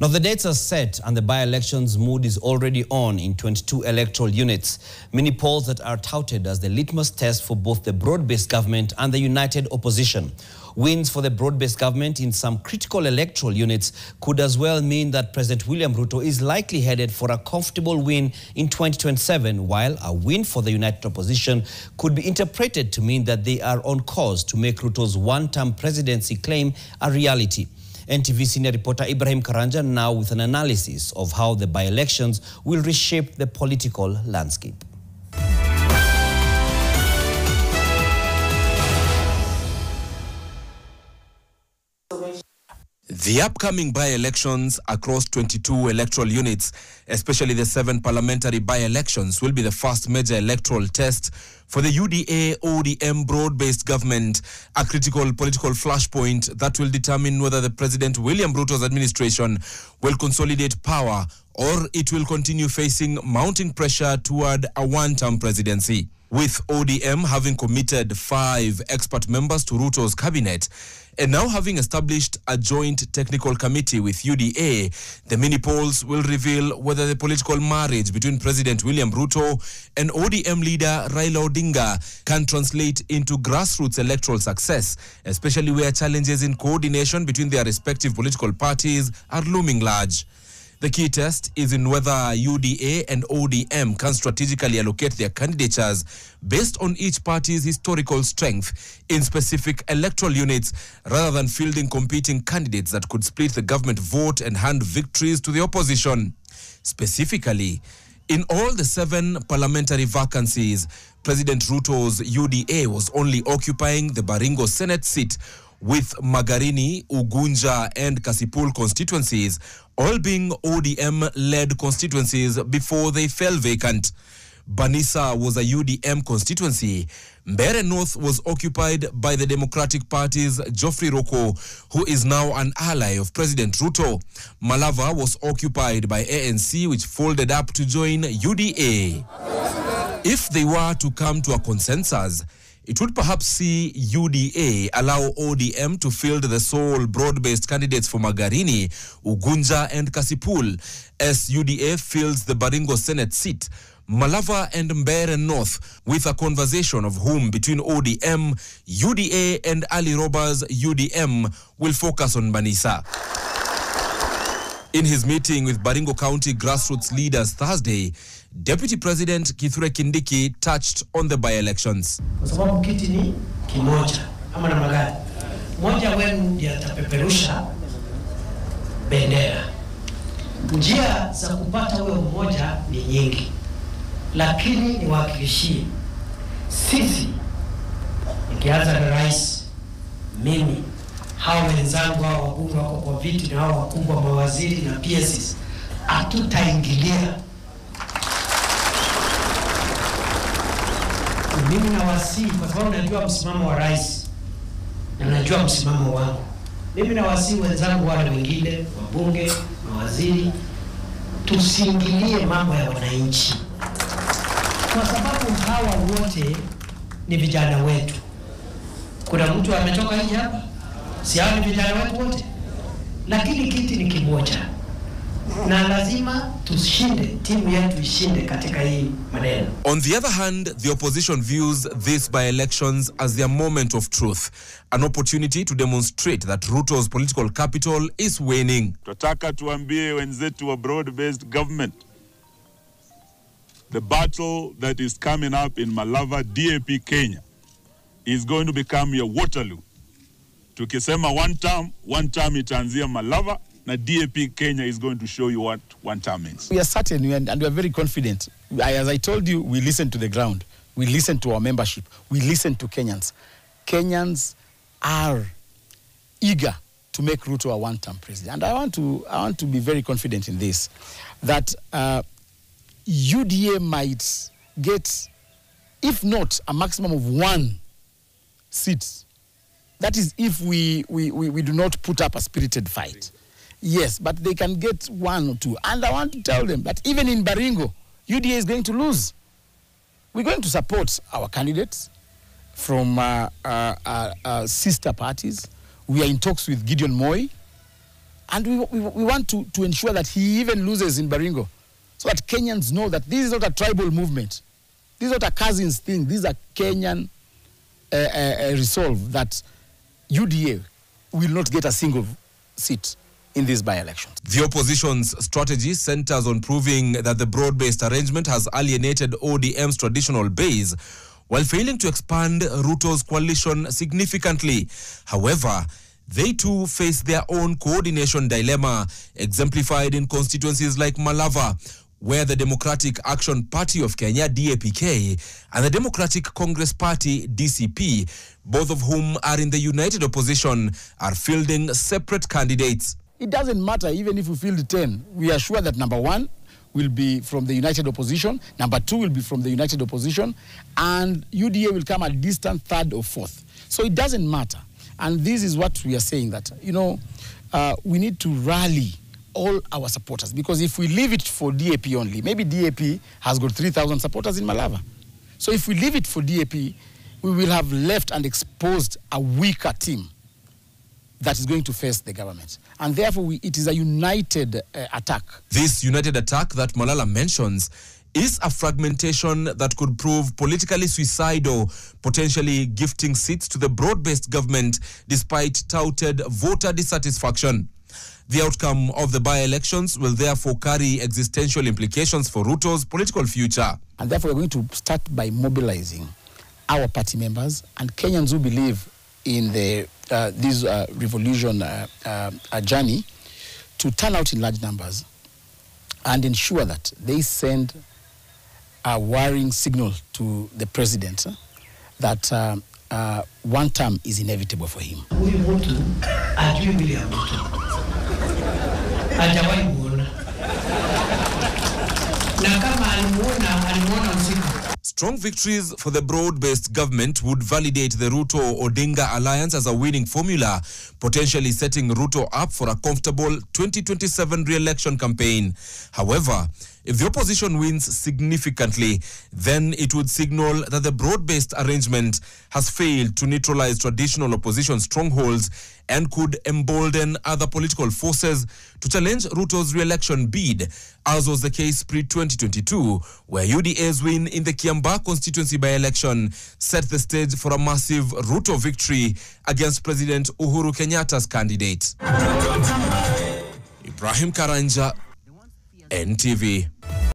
Now, the dates are set and the by-elections mood is already on in 22 electoral units. Mini polls that are touted as the litmus test for both the broad-based government and the united opposition. Wins for the broad-based government in some critical electoral units could as well mean that President William Ruto is likely headed for a comfortable win in 2027, while a win for the united opposition could be interpreted to mean that they are on course to make Ruto's one-term presidency claim a reality. NTV senior reporter Ibrahim Karanja now with an analysis of how the by-elections will reshape the political landscape. The upcoming by-elections across 22 electoral units, especially the 7 parliamentary by-elections, will be the first major electoral test for the UDA-ODM broad-based government, a critical political flashpoint that will determine whether the President William Ruto's administration will consolidate power or it will continue facing mounting pressure toward a one-term presidency. With ODM having committed 5 expert members to Ruto's cabinet and now having established a joint technical committee with UDA, the mini polls will reveal whether the political marriage between President William Ruto and ODM leader Raila Odinga can translate into grassroots electoral success, especially where challenges in coordination between their respective political parties are looming large. The key test is in whether UDA and ODM can strategically allocate their candidatures based on each party's historical strength in specific electoral units rather than fielding competing candidates that could split the government vote and hand victories to the opposition. Specifically, in all the 7 parliamentary vacancies, President Ruto's UDA was only occupying the Baringo Senate seat, with Magarini, Ugunja and Kasipul constituencies all being ODM-led constituencies before they fell vacant. Banisa was a UDM constituency. Mbeere North was occupied by the Democratic Party's Geoffrey Roko, who is now an ally of President Ruto. Malava was occupied by ANC, which folded up to join UDA. If they were to come to a consensus, it would perhaps see UDA allow ODM to field the sole broad-based candidates for Magarini, Ugunja and Kasipul, as UDA fills the Baringo Senate seat, Malava and Mbeere North, with a conversation of whom between ODM, UDA and Ali Roba's UDM will focus on Banisa. In his meeting with Baringo County grassroots leaders Thursday, Deputy President Kithure Kindiki touched on the by-elections. Kwa sababu kiti ni kimoja ama namna gani? Mmoja wenu ndiye atapeperusha bendera. Njia za kupata huyo mmoja ni nyingi, lakini niwahakikishie sisi, nikianza na rais, mimi, hao wenzangu hao wabunge wako kwa viti na hao wakubwa mawaziri na PSs, hatutaingilia. Mimi nawasihi, kwa sababu najua msimamo wa rais na najua msimamo wangu. Mimi nawasihi wenzangu wale wengine, wabunge, mawaziri, tusiingilie mambo ya wananchi. Kwa sababu hawa wote ni vijana wetu. Kuna mtu ametoka nje hapa? Si hao ni vijana wetu wote? Lakini kiti ni kimoja. Na lazima tushinde, timu yetu ishinde katika hii maneno. On the other hand, the opposition views these by-elections as their moment of truth, an opportunity to demonstrate that Ruto's political capital is waning. Tutaka tuambie wenzetu wa broad-based government, the battle that is coming up in Malava, DAP Kenya, is going to become your Waterloo. Tukisema one term itaanzia Malava, na DAP Kenya is going to show you what one term means. We are certain and we are very confident. As I told you, we listen to the ground. We listen to our membership. We listen to Kenyans. Kenyans are eager to make Ruto a one-term president. And I want to be very confident in this, that UDA might get, if not a maximum of 1 seat. That is if we do not put up a spirited fight. Yes, but they can get 1 or 2. And I want to tell them that even in Baringo, UDA is going to lose. We're going to support our candidates from sister parties. We are in talks with Gideon Moi And we want to ensure that he even loses in Baringo, so that Kenyans know that this is not a tribal movement. This is not a cousins thing. This is a Kenyan resolve that UDA will not get a single seat in these by-elections. The opposition's strategy centers on proving that the broad-based arrangement has alienated ODM's traditional base, while failing to expand Ruto's coalition significantly. However, they too face their own coordination dilemma, exemplified in constituencies like Malava, where the Democratic Action Party of Kenya, DAPK, and the Democratic Congress Party, DCP, both of whom are in the united opposition, are fielding separate candidates. It doesn't matter even if we field 10. We are sure that number 1 will be from the united opposition, number 2 will be from the united opposition, and UDA will come a distant 3rd or 4th. So it doesn't matter. And this is what we are saying, that, we need to rally all our supporters, because if we leave it for DAP only, maybe DAP has got 3,000 supporters in Malava. So if we leave it for DAP, we will have left and exposed a weaker team that is going to face the government. And therefore, it is a united attack. This united attack that Malala mentions is a fragmentation that could prove politically suicidal, potentially gifting seats to the broad-based government despite touted voter dissatisfaction. The outcome of the by-elections will therefore carry existential implications for Ruto's political future. And therefore, we're going to start by mobilizing our party members and Kenyans who believe in this revolution journey to turn out in large numbers and ensure that they send a worrying signal to the president that one term is inevitable for him. Huyu mtu ajui William Ruto. Hajawahi muona. Na kama alimuona usiku. Strong victories for the broad-based government would validate the Ruto-Odinga alliance as a winning formula, potentially setting Ruto up for a comfortable 2027 re-election campaign. However, if the opposition wins significantly, then it would signal that the broad-based arrangement has failed to neutralize traditional opposition strongholds and could embolden other political forces to challenge Ruto's re-election bid, as was the case pre-2022, where UDA's win in the Kiambaa constituency by-election set the stage for a massive Ruto victory against President Uhuru Kenyatta's candidate. Ibrahim Karanja, NTV.